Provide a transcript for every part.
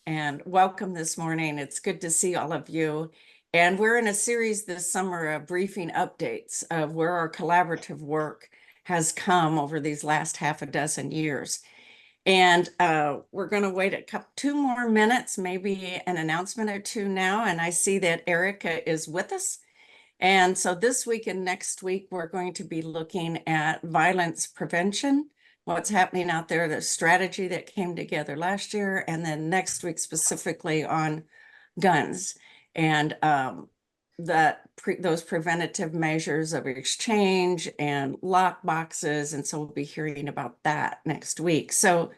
and welcome this morning. It's good to see all of you. And we're in a series this summer of briefing updates of where our collaborative work has come over these last half a dozen years. And we're going to wait two more minutes, maybe an announcement or two now. And I see that Erica is with us. And so this week and next week, we're going to be looking at violence prevention, what's happening out there, the strategy that came together last year, and then next week specifically on guns and those preventative measures of exchange and lock boxes. And so we'll be hearing about that next week. So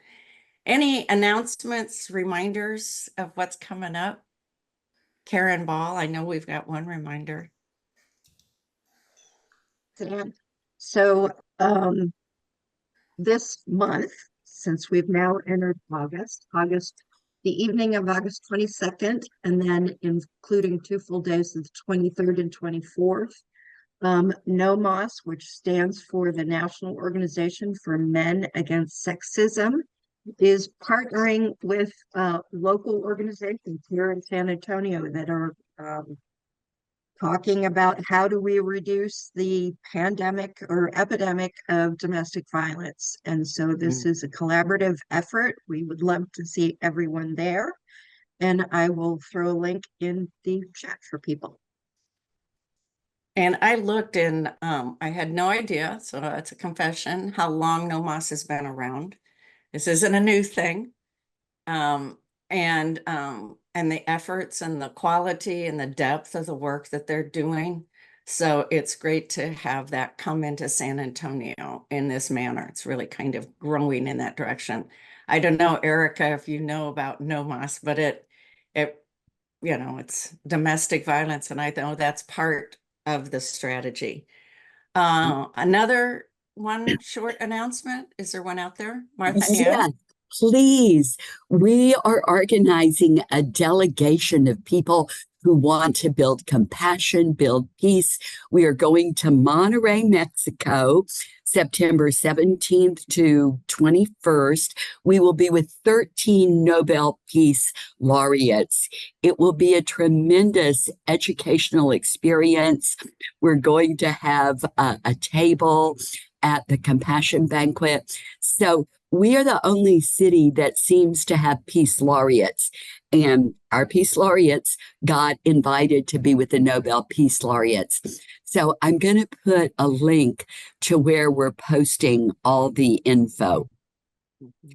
any announcements, reminders of what's coming up? Karen Ball, I know we've got one reminder. So this month, since we've now entered August, the evening of August 22nd, and then including 2 full days of the 23rd and 24th, NOMOS, which stands for the National Organization for Men Against Sexism, is partnering with local organizations here in San Antonio that are talking about how do we reduce the pandemic or epidemic of domestic violence. And so this is a collaborative effort. We would love to see everyone there. And I will throw a link in the chat for people. And I looked and I had no idea, so it's a confession, how long NOMOS has been around. This isn't a new thing. And the efforts and the quality and the depth of the work that they're doing. So it's great to have that come into San Antonio in this manner. It's really kind of growing in that direction. I don't know, Erica, if you know about NOMOS, but it's domestic violence, and I know that's part of the strategy. Another one short announcement. Is there one out there? Martha Ann? Yeah, please. We are organizing a delegation of people who want to build compassion, build peace. We are going to Monterrey, Mexico, September 17th to 21st. We will be with 13 Nobel Peace laureates. It will be a tremendous educational experience. We're going to have a table at the Compassion Banquet. So we are the only city that seems to have peace laureates, and our peace laureates got invited to be with the Nobel Peace Laureates. So I'm going to put a link to where we're posting all the info.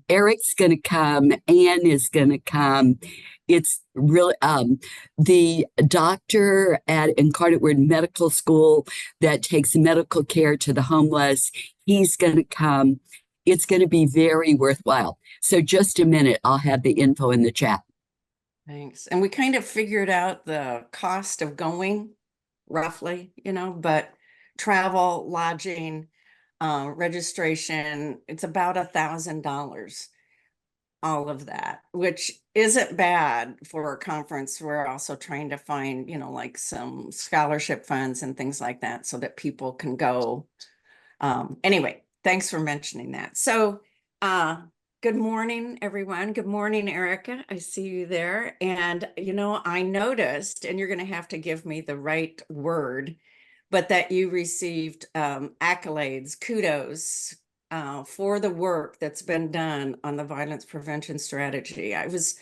Eric's going to come, Anne is going to come. It's really the doctor at Incarnate Word Medical School that takes medical care to the homeless. He's going to come. It's going to be very worthwhile. So just a minute, I'll have the info in the chat. Thanks. And we kind of figured out the cost of going roughly, but travel, lodging, registration, it's about $1,000. All of that, which isn't bad for a conference. We're also trying to find, like some scholarship funds and things like that so that people can go. Anyway, thanks for mentioning that. So good morning, everyone. Good morning, Erica. I see you there. And, I noticed, and you're going to have to give me the right word, but that you received accolades, kudos, for the work that's been done on the violence prevention strategy. I was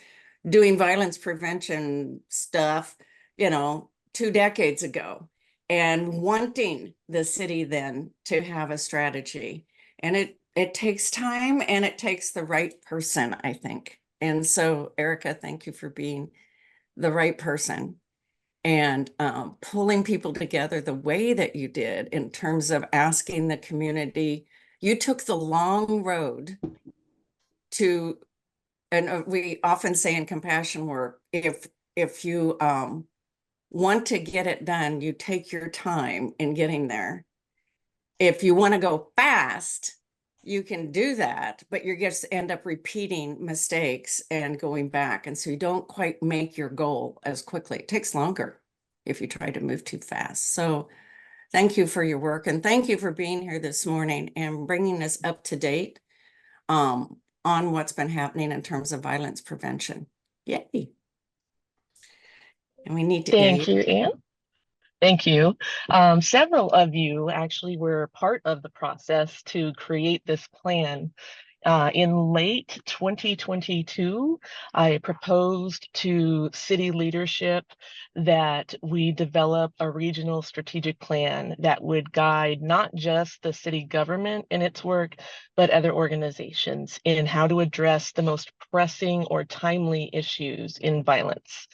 doing violence prevention stuff, 2 decades ago, and wanting the city then to have a strategy. And it takes time and it takes the right person, I think. And so, Erica, thank you for being the right person and pulling people together the way that you did in terms of asking the community. You took the long road to, and we often say in compassion work, if you want to get it done, you take your time in getting there. If you want to go fast, you can do that, but you're going to end up repeating mistakes and going back. And so you don't quite make your goal as quickly. It takes longer if you try to move too fast. So thank you for your work, and thank you for being here this morning and bringing us up to date on what's been happening in terms of violence prevention. Yay. And we need to Thank aid. you, Anne. Thank you. Several of you actually were part of the process to create this plan. In late 2022, I proposed to city leadership that we develop a regional strategic plan that would guide not just the city government in its work, but other organizations in how to address the most pressing or timely issues in violence.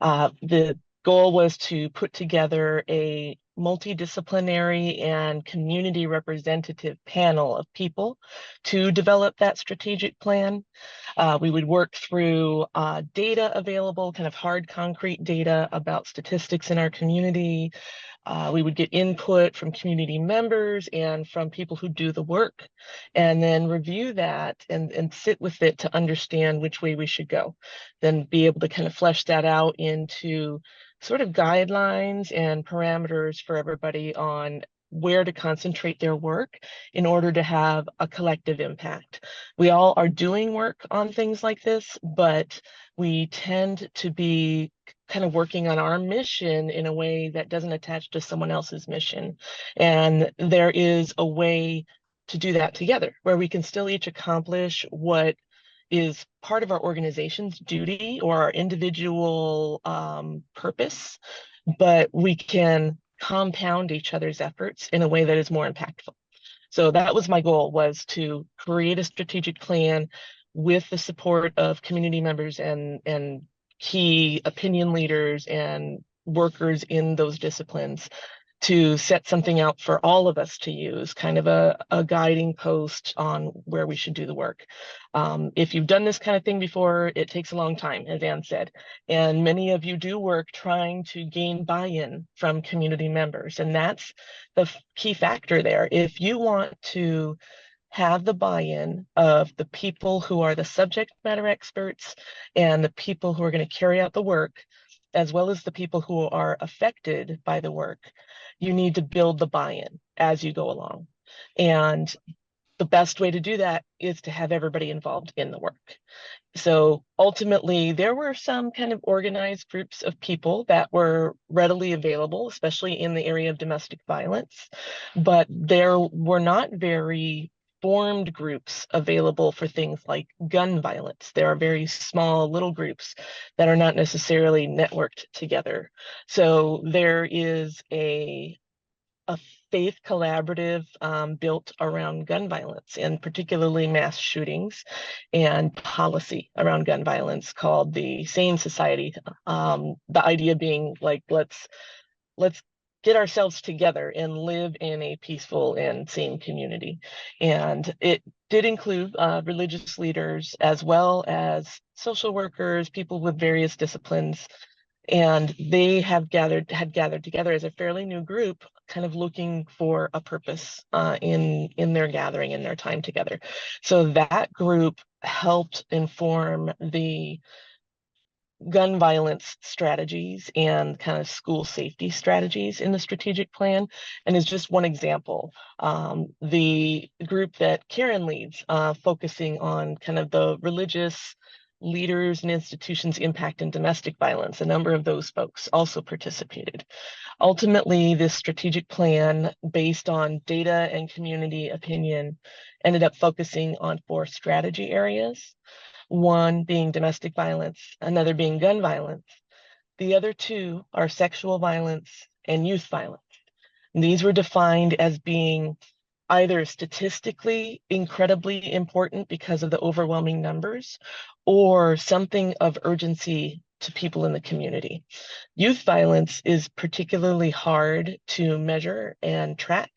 The goal was to put together a multidisciplinary and community representative panel of people to develop that strategic plan. We would work through data available, kind of hard concrete data about statistics in our community. We would get input from community members and from people who do the work, and then review that and sit with it to understand which way we should go. Then be able to kind of flesh that out into sort of guidelines and parameters for everybody on where to concentrate their work in order to have a collective impact. We all are doing work on things like this, but we tend to be kind of working on our mission in a way that doesn't attach to someone else's mission. And there is a way to do that together, where we can still each accomplish what is part of our organization's duty or our individual purpose, but we can compound each other's efforts in a way that is more impactful. So that was my goal, was to create a strategic plan with the support of community members and key opinion leaders and workers in those disciplines to set something out for all of us to use, kind of a guiding post on where we should do the work. If you've done this kind of thing before, it takes a long time, as Anne said, and many of you do work trying to gain buy-in from community members, and that's the key factor there. If you want to have the buy-in of the people who are the subject matter experts and the people who are going to carry out the work, as well as the people who are affected by the work, you need to build the buy-in as you go along. And the best way to do that is to have everybody involved in the work. So ultimately, there were some kind of organized groups of people that were readily available, especially in the area of domestic violence, but there were not very formed groups available for things like gun violence. There are very small little groups that are not necessarily networked together. So there is a faith collaborative built around gun violence, and particularly mass shootings and policy around gun violence, called the Sane Society. The idea being like, let's get ourselves together and live in a peaceful and sane community. And it did include religious leaders as well as social workers, people with various disciplines. And they had gathered together as a fairly new group, kind of looking for a purpose in their gathering, in their time together. So that group helped inform the gun violence strategies and kind of school safety strategies in the strategic plan, and is just one example. The group that Karen leads, focusing on kind of the religious leaders and institutions' impact in domestic violence, a number of those folks also participated. Ultimately, this strategic plan, based on data and community opinion, ended up focusing on 4 strategy areas. One being domestic violence, another being gun violence. The other 2 are sexual violence and youth violence. And these were defined as being either statistically incredibly important because of the overwhelming numbers, or something of urgency to people in the community. Youth violence is particularly hard to measure and track.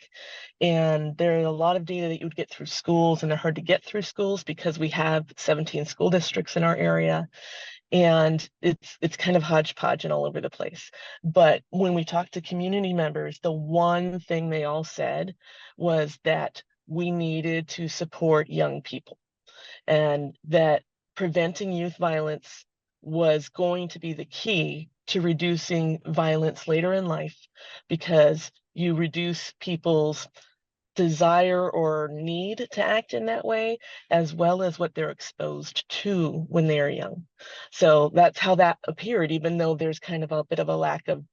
And there are a lot of data that you would get through schools, and they're hard to get through schools because we have 17 school districts in our area. And it's kind of hodgepodge and all over the place. But when we talked to community members, the one thing they all said was that we needed to support young people, and that preventing youth violence was going to be the key to reducing violence later in life, because you reduce people's desire or need to act in that way, as well as what they're exposed to when they are young. So that's how that appeared, even though there's kind of a bit of a lack of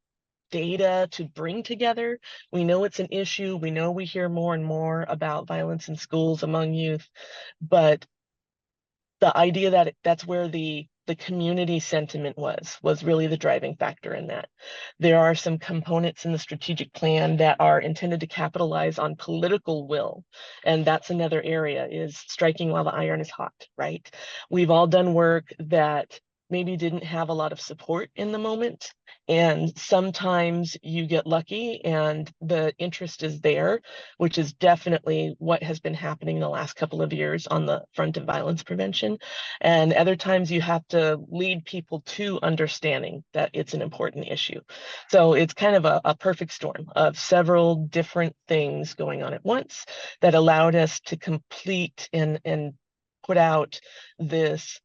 data to bring together. We know it's an issue. We know we hear more and more about violence in schools among youth, but the idea that that's where the community sentiment was really the driving factor in that. There are some components in the strategic plan that are intended to capitalize on political will. And that's another area, is striking while the iron is hot, right? We've all done work that maybe didn't have a lot of support in the moment. And sometimes you get lucky and the interest is there, which is definitely what has been happening the last couple of years on the front of violence prevention. And other times you have to lead people to understanding that it's an important issue. So it's kind of a perfect storm of several different things going on at once that allowed us to complete and put out this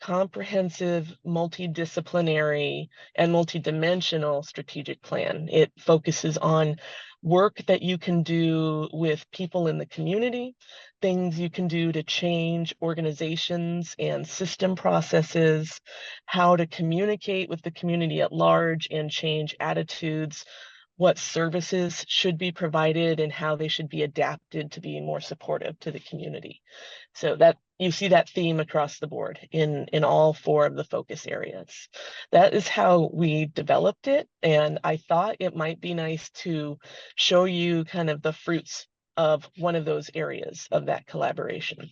comprehensive, multidisciplinary, and multidimensional strategic plan. It focuses on work that you can do with people in the community, things you can do to change organizations and system processes, how to communicate with the community at large and change attitudes, what services should be provided and how they should be adapted to be more supportive to the community. So that you see that theme across the board in all 4 of the focus areas. That is how we developed it. And I thought it might be nice to show you kind of the fruits of one of those areas of that collaboration.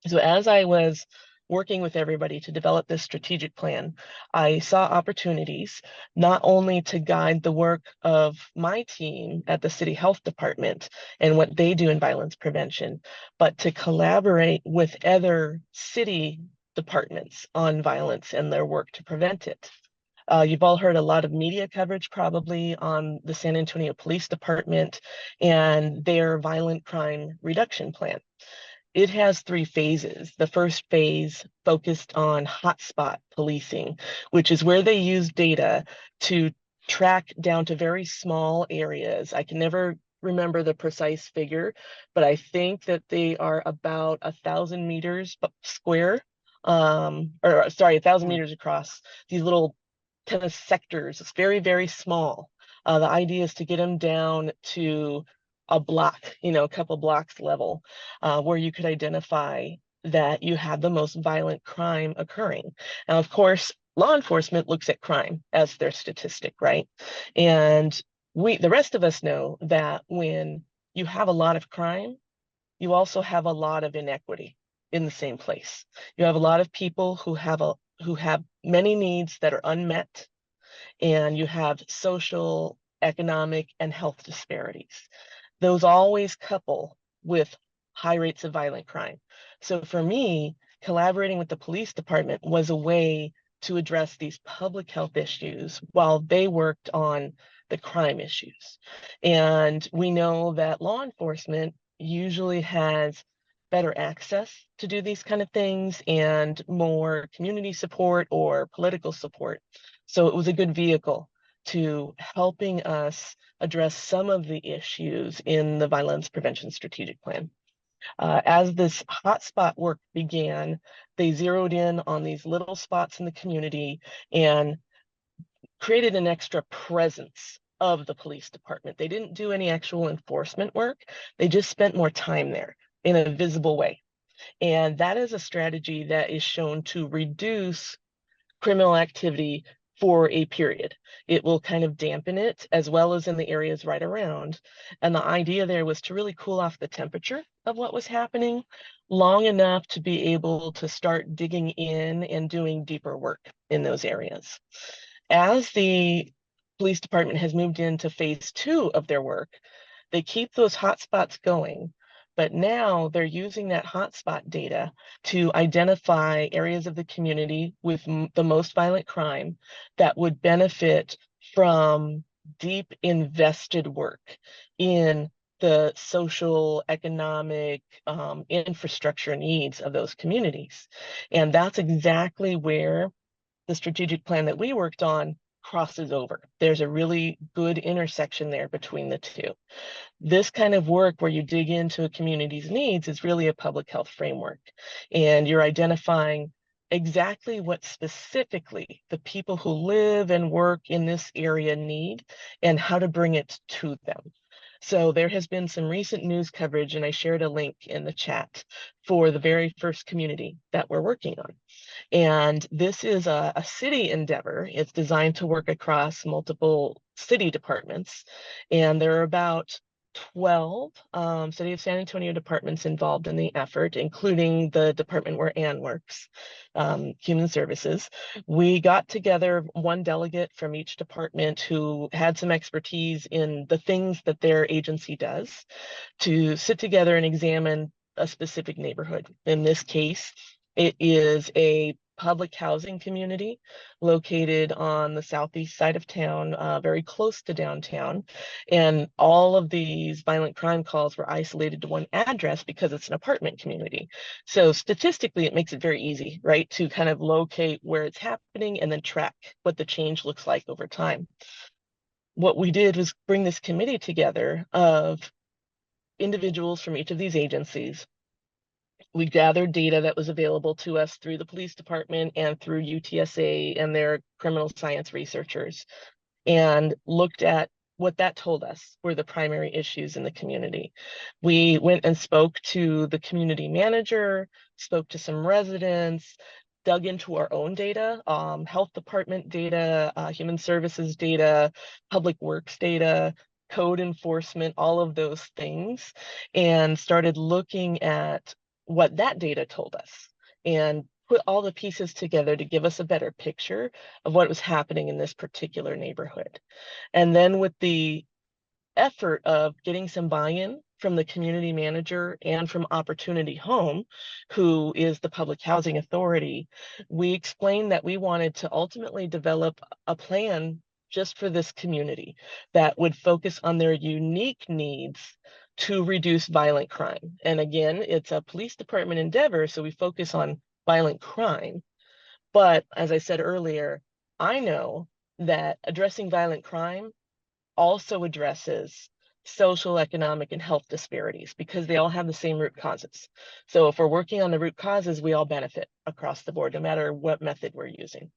So as I was working with everybody to develop this strategic plan, I saw opportunities not only to guide the work of my team at the City Health Department and what they do in violence prevention, but to collaborate with other city departments on violence and their work to prevent it. You've all heard a lot of media coverage probably on the San Antonio Police Department and their violent crime reduction plan. It has 3 phases. The first phase focused on hotspot policing, which is where they use data to track down to very small areas. I can never remember the precise figure, but I think that they are about 1,000 meters square, or sorry, 1,000 meters across, these little kind of sectors. It's very, very small. The idea is to get them down to a block, a couple blocks level, where you could identify that you have the most violent crime occurring. Now, of course, law enforcement looks at crime as their statistic, right? And the rest of us know that when you have a lot of crime, you also have a lot of inequity in the same place. You have a lot of people who have many needs that are unmet, and you have social, economic, and health disparities. Those always couple with high rates of violent crime. So for me, collaborating with the police department was a way to address these public health issues while they worked on the crime issues. And we know that law enforcement usually has better access to do these kind of things and more community support or political support. So it was a good vehicle to helping us address some of the issues in the violence prevention strategic plan. As this hotspot work began, they zeroed in on these little spots in the community and created an extra presence of the police department. They didn't do any actual enforcement work. They just spent more time there in a visible way. And that is a strategy that is shown to reduce criminal activity for a period. It will kind of dampen it, as well as in the areas right around. And the idea there was to really cool off the temperature of what was happening long enough to be able to start digging in and doing deeper work in those areas. As the police department has moved into phase 2 of their work, they keep those hotspots going, but now they're using that hotspot data to identify areas of the community with the most violent crime that would benefit from deep invested work in the social, economic, infrastructure needs of those communities. And that's exactly where the strategic plan that we worked on crosses over. There's a really good intersection there between the two. This kind of work where you dig into a community's needs is really a public health framework, and you're identifying exactly what specifically the people who live and work in this area need and how to bring it to them. So there has been some recent news coverage, and I shared a link in the chat for the very first community that we're working on. And this is a city endeavor. It's designed to work across multiple city departments. And there are about 12 City of San Antonio departments involved in the effort, including the department where Ann works, Human Services. We got together one delegate from each department who had some expertise in the things that their agency does to sit together and examine a specific neighborhood. In this case, it is a public housing community located on the southeast side of town, very close to downtown. And all of these violent crime calls were isolated to one address because it's an apartment community. So statistically, it makes it very easy, right, to kind of locate where it's happening and then track what the change looks like over time. What we did was bring this committee together of individuals from each of these agencies. We gathered data that was available to us through the police department and through UTSA and their criminal science researchers, and looked at what that told us were the primary issues in the community. We went and spoke to the community manager, spoke to some residents, dug into our own data, health department data, human services data, public works data, code enforcement, all of those things, and started looking at what that data told us and put all the pieces together to give us a better picture of what was happening in this particular neighborhood. And then with the effort of getting some buy-in from the community manager and from Opportunity Home, who is the public housing authority, we explained that we wanted to ultimately develop a plan just for this community that would focus on their unique needs to reduce violent crime. And again, it's a police department endeavor, so we focus on violent crime. But as I said earlier, I know that addressing violent crime also addresses social, economic, and health disparities because they all have the same root causes. So if we're working on the root causes, we all benefit across the board, no matter what method we're using.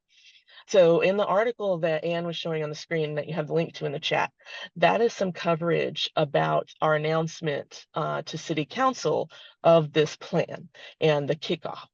So in the article that Anne was showing on the screen that you have the link to in the chat, that is some coverage about our announcement to City Council of this plan and the kickoff.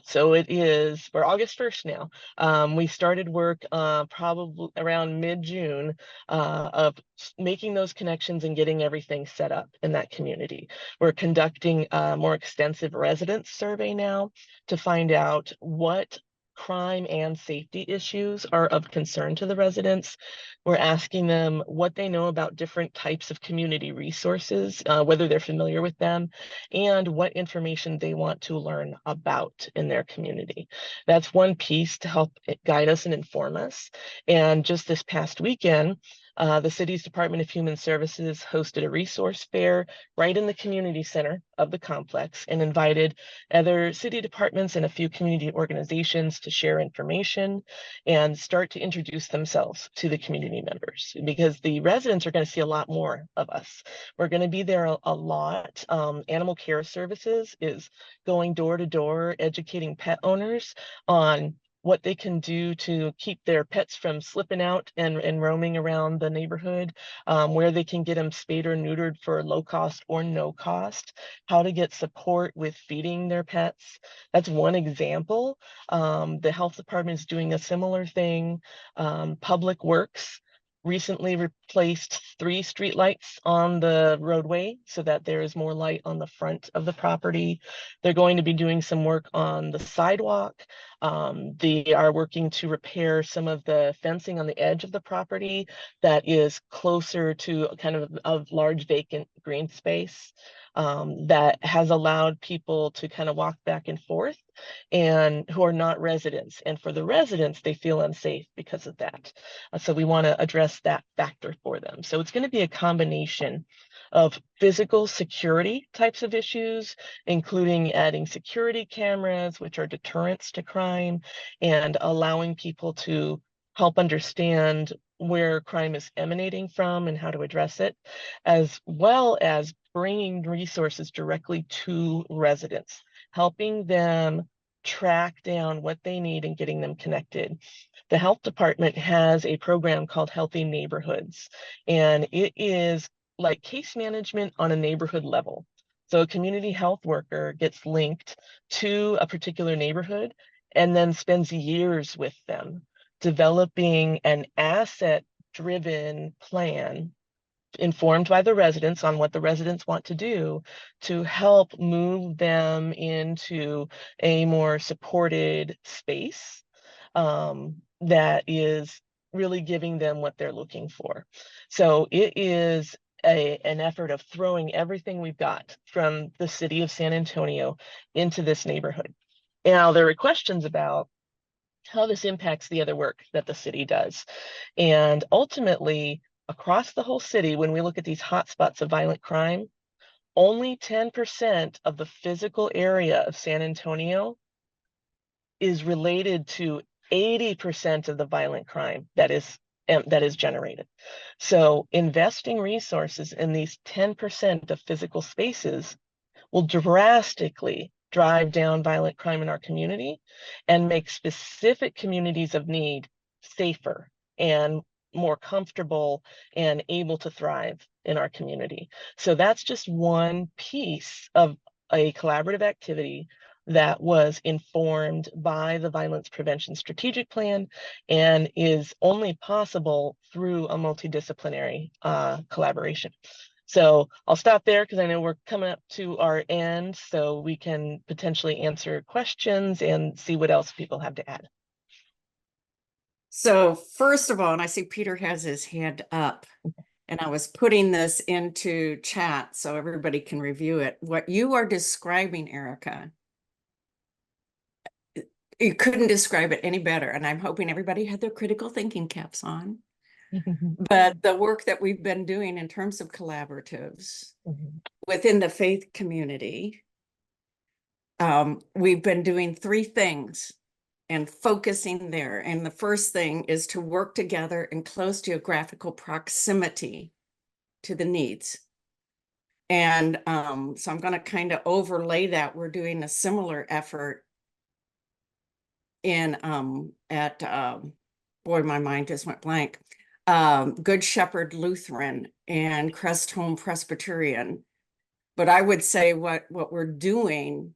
So it is, we're August 1st now. We started work probably around mid-June of making those connections and getting everything set up in that community. We're conducting a more extensive residence survey now to find out what crime and safety issues are of concern to the residents. We're asking them what they know about different types of community resources, whether they're familiar with them, and what information they want to learn about in their community. That's one piece to help guide us and inform us. And just this past weekend, the city's Department of Human Services hosted a resource fair right in the community center of the complex and invited other city departments and a few community organizations to share information and start to introduce themselves to the community members, because the residents are going to see a lot more of us. We're going to be there a lot. Animal Care Services is going door to door, educating pet owners on what they can do to keep their pets from slipping out and roaming around the neighborhood, where they can get them spayed or neutered for low cost or no cost, how to get support with feeding their pets. That's one example. The health department is doing a similar thing. Public Works recently replaced 3 streetlights on the roadway so that there is more light on the front of the property. They're going to be doing some work on the sidewalk. They are working to repair some of the fencing on the edge of the property that is closer to kind of a large vacant green space that has allowed people to kind of walk back and forth and who are not residents. And for the residents, they feel unsafe because of that. So we want to address that factor for them. So it's going to be a combination of physical security types of issues, including adding security cameras, which are deterrents to crime, and allowing people to help understand where crime is emanating from and how to address it, as well as bringing resources directly to residents, helping them track down what they need and getting them connected. The health department has a program called Healthy Neighborhoods, and it is like case management on a neighborhood level. So a community health worker gets linked to a particular neighborhood and then spends years with them, developing an asset-driven plan informed by the residents on what the residents want to do to help move them into a more supported space that is really giving them what they're looking for. So it is an effort of throwing everything we've got from the city of San Antonio into this neighborhood. Now, there were questions about how this impacts the other work that the city does. And ultimately, across the whole city, when we look at these hotspots of violent crime, only 10% of the physical area of San Antonio is related to 80% of the violent crime that is generated. So investing resources in these 10% of physical spaces will drastically drive down violent crime in our community and make specific communities of need safer and more comfortable and able to thrive in our community. So that's just one piece of a collaborative activity that was informed by the Violence Prevention Strategic Plan and is only possible through a multidisciplinary collaboration. So I'll stop there because I know we're coming up to our end, so we can potentially answer questions and see what else people have to add. So first of all, and I see Peter has his hand up, and I was putting this into chat so everybody can review it. What you are describing, Erica, you couldn't describe it any better. And I'm hoping everybody had their critical thinking caps on. But the work that we've been doing in terms of collaboratives within the faith community, we've been doing three things and focusing there. And the first thing is to work together in close geographical proximity to the needs. And so I'm going to kind of overlay that. We're doing a similar effort in boy, my mind just went blank. Good Shepherd Lutheran and Crest Home Presbyterian. But I would say what we're doing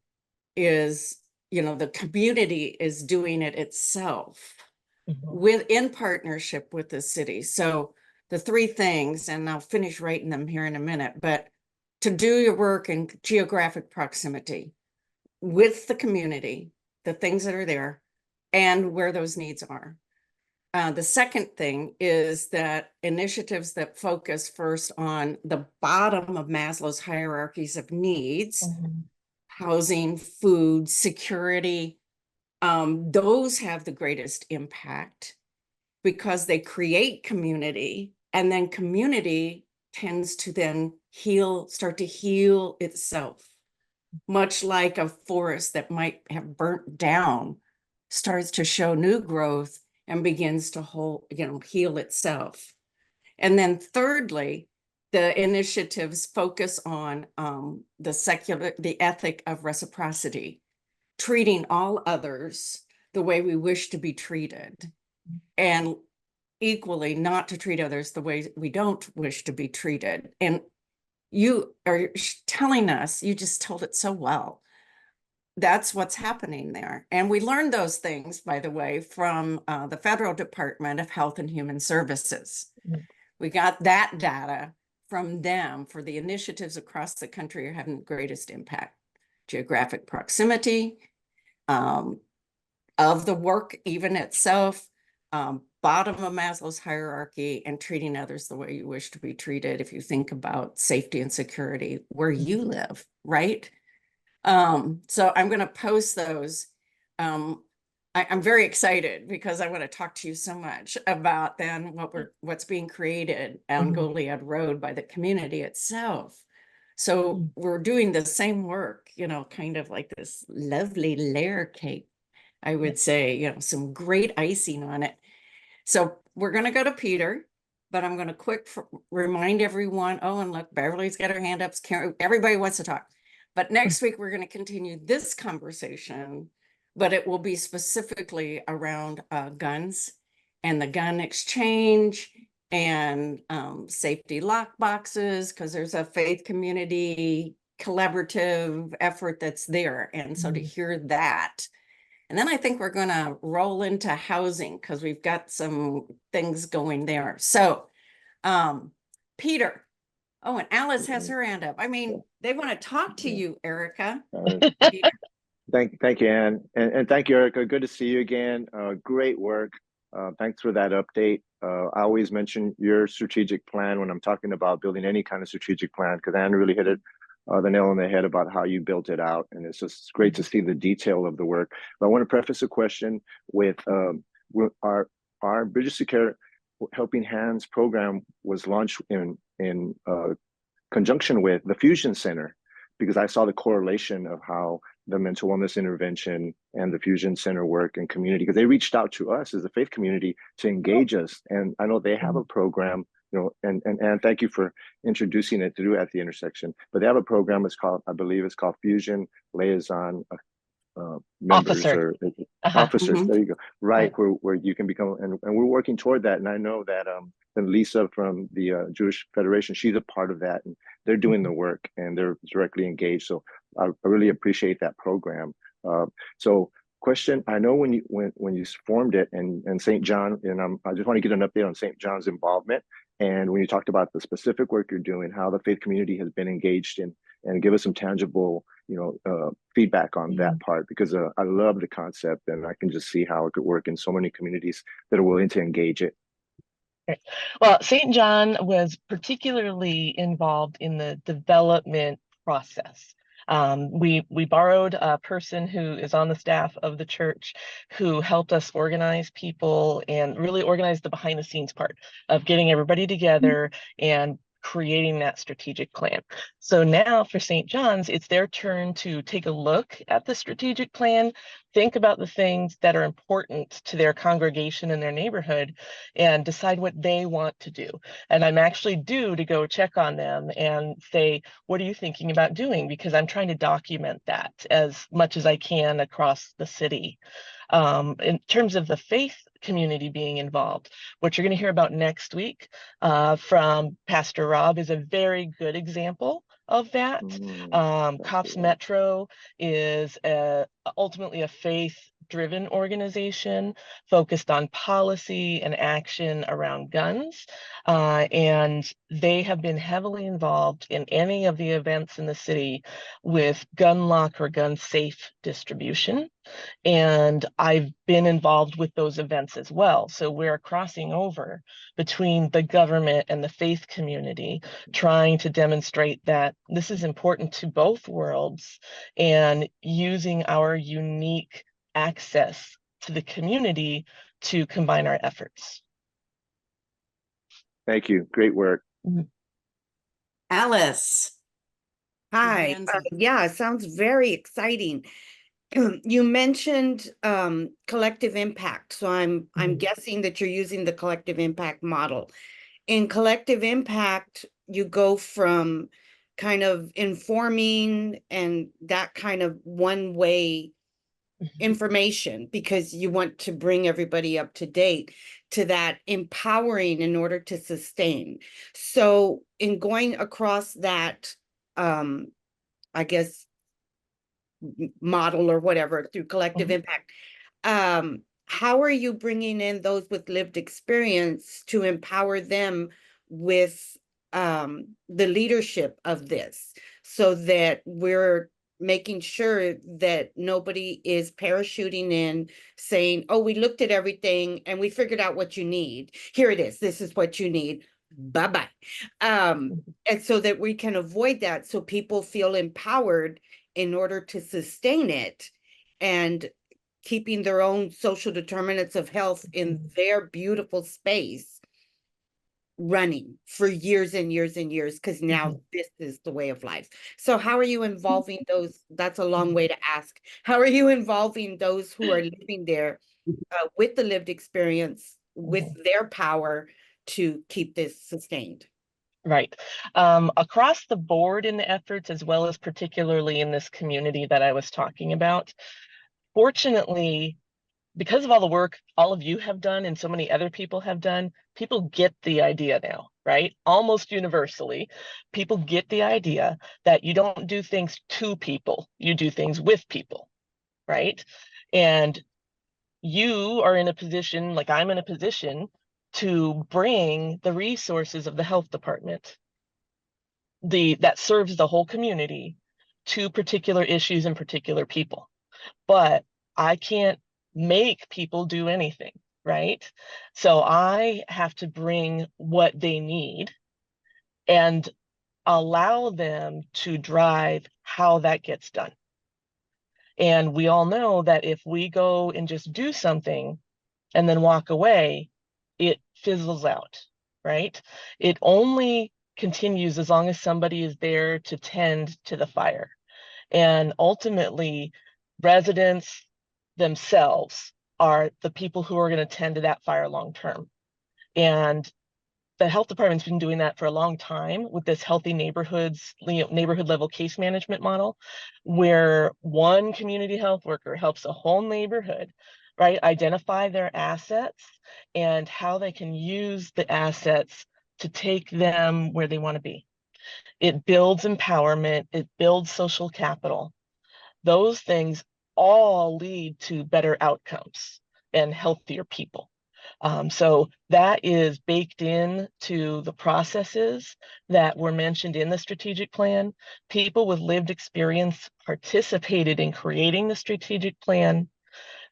is, you know, the community is doing it itself in partnership with the city. So the three things, and I'll finish writing them here in a minute, but to do your work in geographic proximity with the community, the things that are there, and where those needs are. The second thing is that initiatives that focus first on the bottom of Maslow's hierarchies of needs, housing, food, security, those have the greatest impact because they create community, and then community tends to then start to heal itself, much like a forest that might have burnt down starts to show new growth and begins to heal itself. And then thirdly, the initiatives focus on the ethic of reciprocity, treating all others the way we wish to be treated, and equally not to treat others the way we don't wish to be treated. And you are telling us, you just told it so well, that's what's happening there. And we learned those things, by the way, from the Federal Department of Health and Human Services. We got that data from them for the initiatives across the country are having the greatest impact. Geographic proximity of the work even itself, bottom of Maslow's hierarchy, and treating others the way you wish to be treated if you think about safety and security where you live, right? So I'm going to post those. I'm very excited because I want to talk to you so much about then what's being created on Goliad Road by the community itself. So we're doing the same work, you know, kind of like this lovely layer cake, I would say, you know, some great icing on it. So we're going to go to Peter, but I'm going to remind everyone. Oh, and look, Beverly's got her hand up. Everybody wants to talk. But next week, we're going to continue this conversation, but it will be specifically around guns and the gun exchange and safety lock boxes, because there's a faith community collaborative effort that's there. And so to hear that, and then I think we're going to roll into housing because we've got some things going there. So, Peter, oh, and Alice has her hand up. I mean, they want to talk to you, Erica. Peter. Thank you, Ann, and thank you, Erica. Good to see you again. Great work. Thanks for that update. I always mention your strategic plan when I'm talking about building any kind of strategic plan, because Ann really hit it the nail on the head about how you built it out, and it's just great to see the detail of the work. But I want to preface a question with our Bridges to Care Helping Hands program was launched in conjunction with the Fusion Center, because I saw the correlation of how the mental wellness intervention and the Fusion Center work and community, because they reached out to us as a faith community to engage us. And I know they have a program, you know, and thank you for introducing it through At the Intersection, but they have a program, it's called, I believe it's called Fusion Liaison members Officer. or officers. There you go. Right, Yeah. where you can become, and we're working toward that. And I know that then Lisa from the Jewish Federation, she's a part of that, and they're doing the work and they're directly engaged. So I really appreciate that program. So question, I know when you formed it and St. John, and I just want to get an update on St. John's involvement. And when you talked about the specific work you're doing, how the faith community has been engaged in, and give us some tangible, feedback on that part, because I love the concept and I can just see how it could work in so many communities that are willing to engage it. Well, St. John was particularly involved in the development process. We borrowed a person who is on the staff of the church who helped us organize people and really organize the behind the scenes part of getting everybody together and creating that strategic plan. So now for St. John's, it's their turn to take a look at the strategic plan, think about the things that are important to their congregation and their neighborhood, and decide what they want to do. And I'm actually due to go check on them and say, what are you thinking about doing? Because I'm trying to document that as much as I can across the city. In terms of the faith community being involved, what you're going to hear about next week from Pastor Rob is a very good example of that. COPS Metro is ultimately a faith-driven organization focused on policy and action around guns. And they have been heavily involved in any of the events in the city with gun lock or gun safe distribution. And I've been involved with those events as well. So we're crossing over between the government and the faith community, trying to demonstrate that this is important to both worlds and using our unique access to the community to combine our efforts. Thank you. Great work. Alice. Hi. Hands up. Yeah, it sounds very exciting. You mentioned collective impact. So I'm guessing that you're using the collective impact model. In collective impact, you go from kind of informing and that kind of one-way information because you want to bring everybody up to date to that empowering in order to sustain. So in going across that, I guess, model or whatever through collective impact, how are you bringing in those with lived experience to empower them with the leadership of this so that we're making sure that nobody is parachuting in saying, oh, we looked at everything and we figured out what you need. Here it is. This is what you need. Bye-bye. And so that we can avoid that so people feel empowered in order to sustain it and keeping their own social determinants of health in their beautiful space running for years and years and years, because now this is the way of life. So how are you involving those? That's a long way to ask. How are you involving those who are living there with the lived experience with their power to keep this sustained. Right. Across the board in the efforts, as well as particularly in this community that I was talking about, fortunately, because of all the work all of you have done and so many other people have done, people get the idea now, right? Almost universally, people get the idea that you don't do things to people, you do things with people, right? And you are in a position, like I'm in a position, to bring the resources of the health department that serves the whole community to particular issues and particular people. But I can't make people do anything, right? So I have to bring what they need and allow them to drive how that gets done. And we all know that if we go and just do something and then walk away, it fizzles out, right? It only continues as long as somebody is there to tend to the fire. And ultimately, residents themselves are the people who are going to tend to that fire long term. And the health department's been doing that for a long time with this healthy neighborhoods, neighborhood level case management model, where one community health worker helps a whole neighborhood, right, identify their assets and how they can use the assets to take them where they want to be. It builds empowerment, it builds social capital. Those things all lead to better outcomes and healthier people. So that is baked in to the processes that were mentioned in the strategic plan. People with lived experience participated in creating the strategic plan.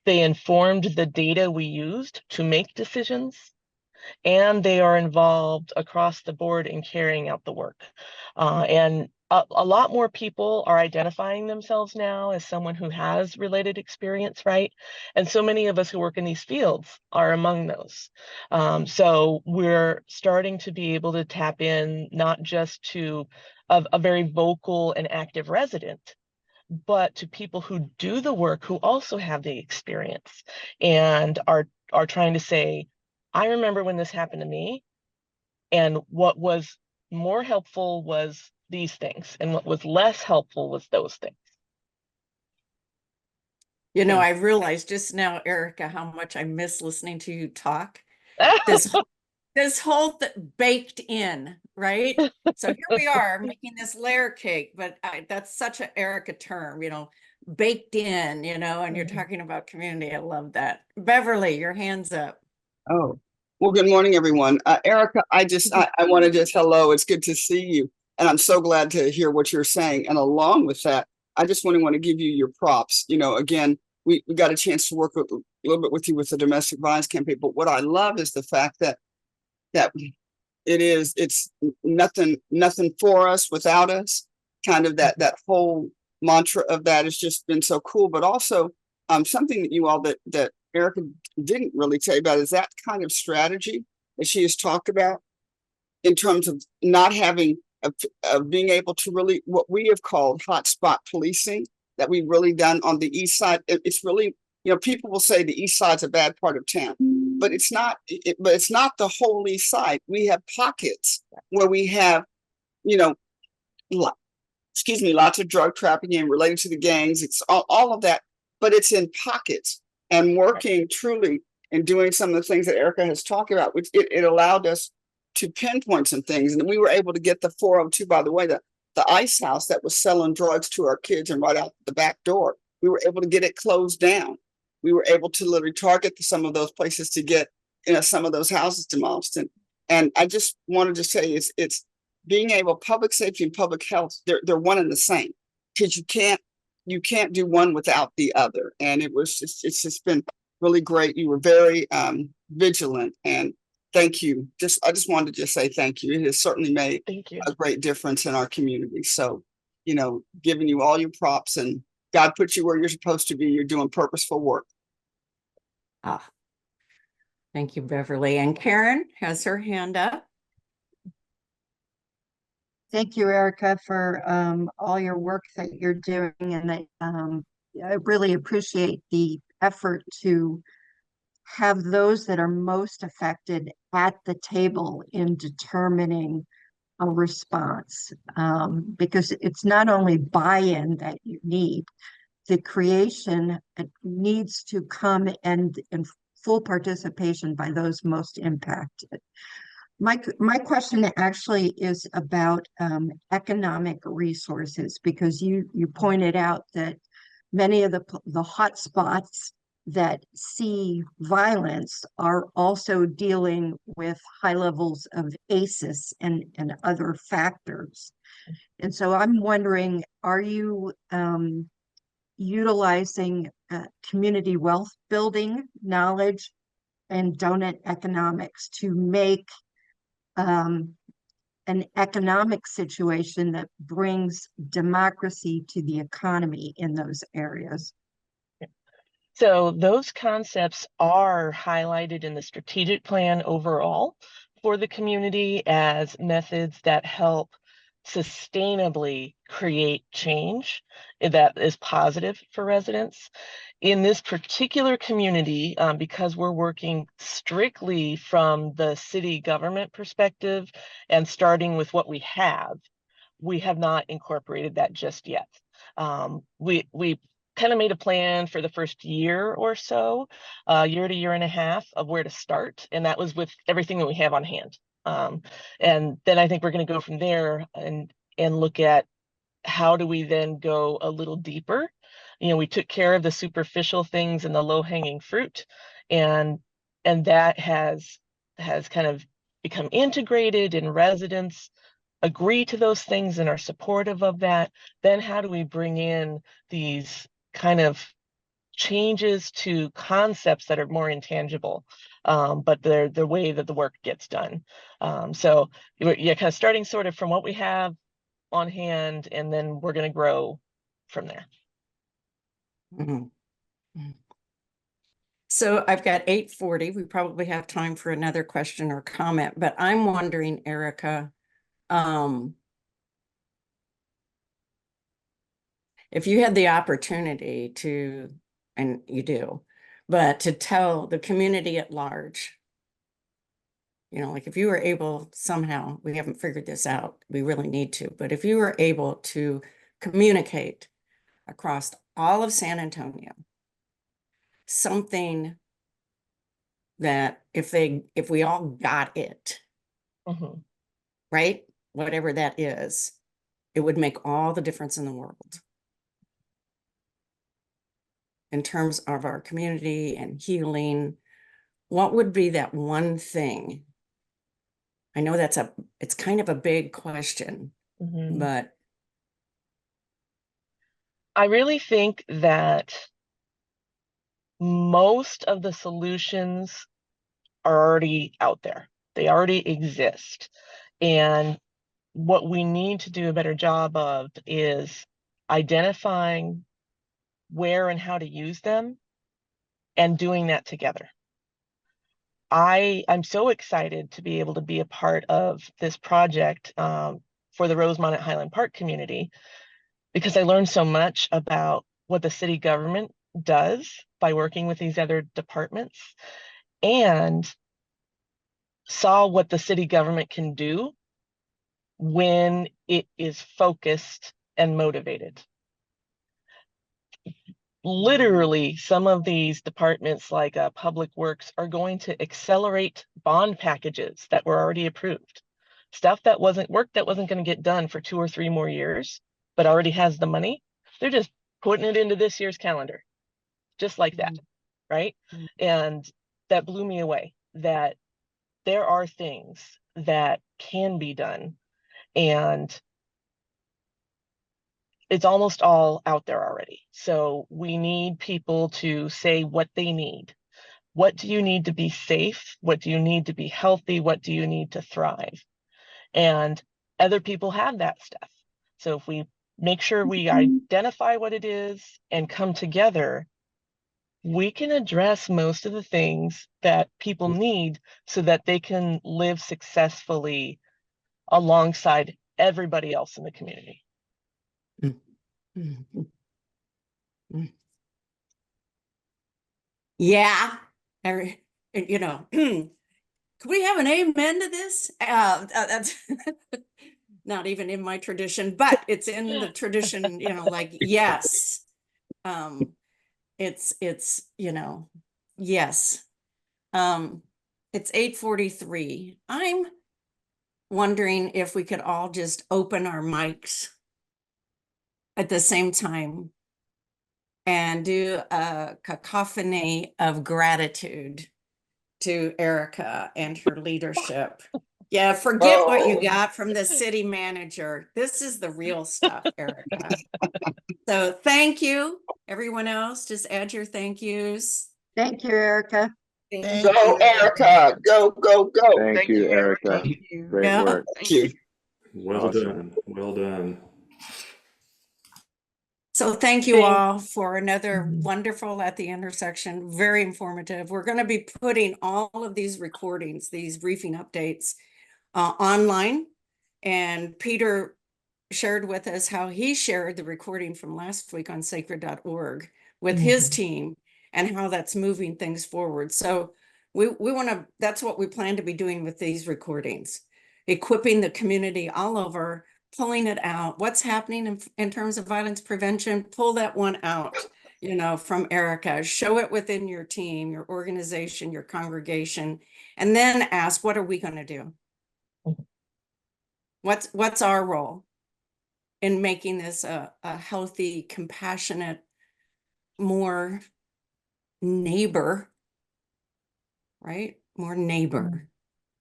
They informed the data we used to make decisions, and they are involved across the board in carrying out the work. And a lot more people are identifying themselves now as someone who has related experience, right? And so many of us who work in these fields are among those. So we're starting to be able to tap in not just to a very vocal and active resident, but to people who do the work who also have the experience and are trying to say, I remember when this happened to me, and what was more helpful was these things, and what was less helpful was those things. You know, So. I realized just now, Erica, how much I miss listening to you talk. This whole baked in, right? So here we are making this layer cake, but that's such an Erica term, you know, baked in, you know, and you're talking about community. I love that. Beverly, your hand's up. Oh, well, good morning, everyone. Erica, I want to just hello. It's good to see you. And I'm so glad to hear what you're saying. And along with that, I just want to give you your props. You know, again, we got a chance to work a little bit with you with the domestic violence campaign. But what I love is the fact that it's nothing for us without us. Kind of that whole mantra of that has just been so cool. But also something that you all that Erica didn't really tell you about is that kind of strategy that she has talked about in terms of not having of being able to really what we have called hotspot policing that we've really done on the east side. It's really, you know, people will say the east side's a bad part of town, but it's not. But it's not the whole east side. We have pockets where we have, you know, lots of drug trafficking related to the gangs. It's all of that, but it's in pockets. And working truly and doing some of the things that Erica has talked about, which it allowed us to pinpoint some things. And we were able to get the 402, by the way, the ice house that was selling drugs to our kids and right out the back door. We were able to get it closed down. We were able to literally target some of those places to get, you know, some of those houses demolished. And I just wanted to say it's being able, public safety and public health, they're one and the same, because you can't do one without the other. And it's just been really great. You were very vigilant, and thank you. I just wanted to say thank you. It has certainly made a great difference in our community. So, you know, giving you all your props, and God put you where you're supposed to be. You're doing purposeful work. Thank you, Beverly. And Karen has her hand up. Thank you, Erica, for all your work that you're doing. And I really appreciate the effort to have those that are most affected at the table in determining a response, because it's not only buy-in that you need, the creation needs to come and full participation by those most impacted. My question actually is about economic resources, because you pointed out that many of the hot spots that see violence are also dealing with high levels of ACEs and other factors. And so I'm wondering, are you utilizing community wealth building knowledge and donut economics to make an economic situation that brings democracy to the economy in those areas? So those concepts are highlighted in the strategic plan overall for the community as methods that help sustainably create change that is positive for residents. In this particular community, because we're working strictly from the city government perspective and starting with what we have not incorporated that just yet. We kind of made a plan for the first year or so, year to year and a half of where to start. And that was with everything that we have on hand. And then I think we're going to go from there and look at how do we then go a little deeper. You know, we took care of the superficial things and the low hanging fruit, and that has kind of become integrated in residents agree to those things and are supportive of that. Then how do we bring in these kind of changes to concepts that are more intangible, but they're the way that the work gets done. So you're kind of starting sort of from what we have on hand, and then we're going to grow from there. Mm-hmm. So I've got 8:40. We probably have time for another question or comment, but I'm wondering, Erica, if you had the opportunity to, and you do, but to tell the community at large, you know, like if you were able somehow, we haven't figured this out, we really need to, but if you were able to communicate across all of San Antonio, something that if we all got it, right? Whatever that is, it would make all the difference in the world in terms of our community and healing. What would be that one thing? I know it's kind of a big question, but I really think that most of the solutions are already out there. They already exist. And what we need to do a better job of is identifying where and how to use them and doing that together. I'm so excited to be able to be a part of this project for the Rosemont at Highland Park community, because I learned so much about what the city government does by working with these other departments, and saw what the city government can do when it is focused and motivated. Literally, some of these departments like Public Works are going to accelerate bond packages that were already approved. Stuff that wasn't going to get done for 2 or 3 more years, but already has the money. They're just putting it into this year's calendar, just like that, right? And that blew me away, that there are things that can be done, and it's almost all out there already. So we need people to say what they need. What do you need to be safe? What do you need to be healthy? What do you need to thrive? And other people have that stuff. So if we make sure we identify what it is and come together, we can address most of the things that people need so that they can live successfully alongside everybody else in the community. Yeah, you know, could we have an amen to this? That's not even in my tradition, but it's in the tradition, you know, like, yes. It's, you know, yes. It's 8:43. I'm wondering if we could all just open our mics at the same time and do a cacophony of gratitude to Erica and her leadership. Yeah, forget what you got from the city manager. This is the real stuff, Erica. So thank you. Everyone else, just add your thank yous. Thank you, Erica. Thank Go, Erica. Go, go, go. Thank you, Erica. Thank you. Great Yeah. work. Thank you. Well Awesome. done. Well done. So thank you all for another Mhm. wonderful At the Intersection, very informative. We're going to be putting all of these recordings, these briefing updates online. And Peter shared with us how he shared the recording from last week on sacred.org with his team and how that's moving things forward. So we want to, that's what we plan to be doing with these recordings, equipping the community all over, pulling it out. What's happening in terms of violence prevention, pull that one out, you know, from Erica, show it within your team, your organization, your congregation, and then ask, what are we going to do? What's our role in making this a healthy, compassionate, more neighbor, right? More neighbor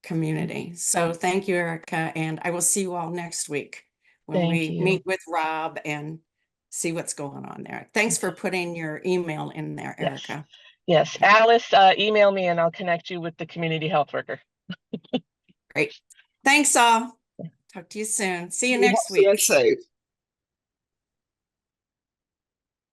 community. So thank you, Erica. And I will see you all next week when Thank we you. meet with Rob and see what's going on there. Thanks for putting your email in there, Yes. Erica. Yes, Alice, email me and I'll connect you with the community health worker. Great. Thanks all. Talk to you soon. See you Be next healthy week. and safe.